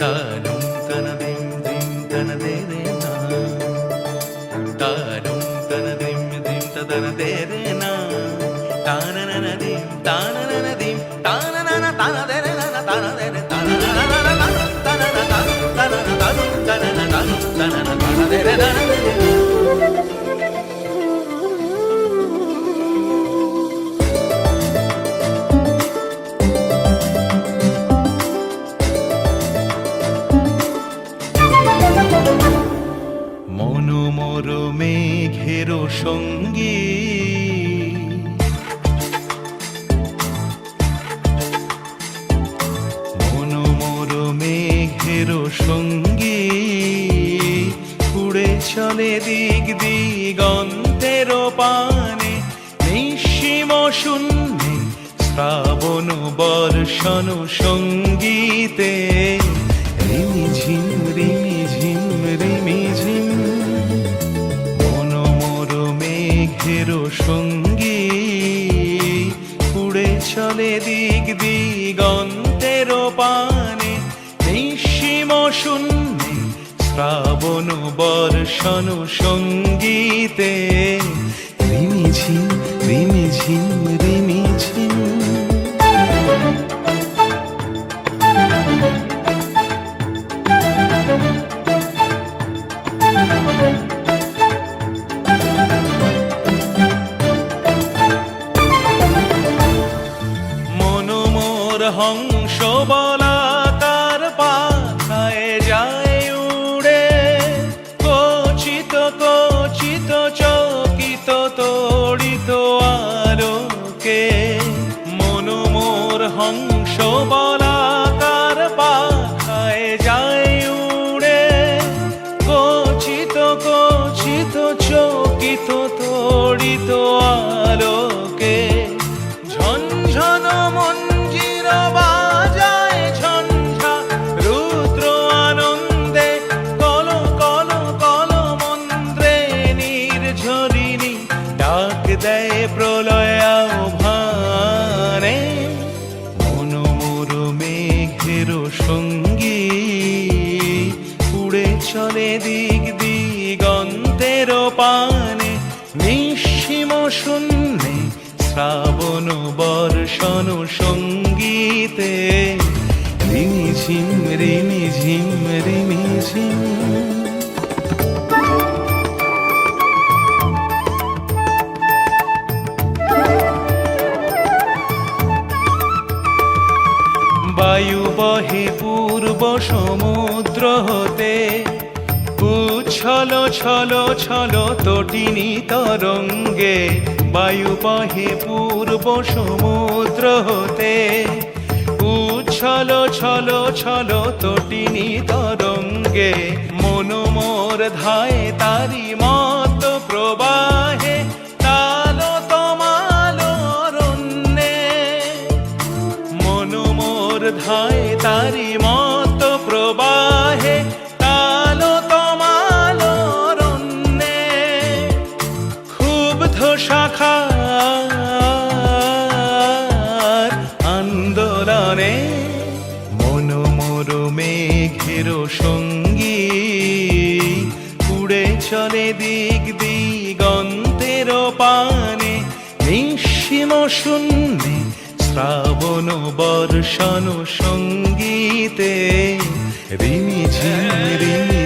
তানুম তানা দিম দিম তানা দে রে না, তানুম তানা দিম দিম তানা দে রে না, তানা না না দিম তানা না না দিম তানা না না তানা দে রে না তানা দে রে তানা না না না তানা না তানা তানা না তানা তানা না তানা না তানা দে রে না। মনোমর মেঘের সঙ্গী মনোমর মেঘের সঙ্গী উড়ে চলে দিক দিগন্তের পানে, নিঃসীম শূন্যে শ্রাবণ বর্ষণ সঙ্গীতে রিমিঝিম রিমিঝিম রিমিঝিম। মনোমর মেঘের সঙ্গী উড়ে চলে দিক দিগন্তের পানে, নিঃসীম শূন্যে শ্রাবণ বর্ষণ সঙ্গীতে রিমিঝিম রিমিঝিম রিমিঝিম। মনোমর হংস বলাকার পাখায় যায় উড়ে, কচিত কচিত চকিত তড়িত আলোকে। মনোমর হংস বলাকার পাখায় যায় উড়ে, কচিত কচিত চকিত তড়িত আলোকে। ঝনঝন মঞ্জির বাজায় ঝঞ্ঝা রুদ্র আনন্দে, কল কল কল মন্ত্রে নির্ঝরিণী ডাক দেয় প্রলয় আহ্বানে। মনোমর মেঘের সঙ্গী উড়ে চলে দিক দিগন্তের পানে, নিঃসীম শূন্যে শ্রাবণ বর্ষণ সঙ্গীতে রিমিঝিম রিমিঝিম রিমিঝিম। বায়ু বহে পূর্ব সমুদ্র হতে, উচ্ছল ছল ছল তটিনী তরঙ্গে। বায়ু বহে পূর্ব সমুদ্র হতে, উচ্ছল ছল ছল তটিনী তরঙ্গে। মনোমর ধায় তারি মত প্রবাহে, তালো তমাল অরণ্যে। মনোমর ধায় তারি মত প্রবাহে, তালো তমাল অরণ্যে। ক্ষুব্ধ শাখার আন্দোলনে মনোমর মেঘের সঙ্গী উড়ে চলে দিক দিগন্তের পানে, নিঃসীম শূন্যে শ্রাবণ বর্ষণ সঙ্গীতে রিমিঝিম রিমি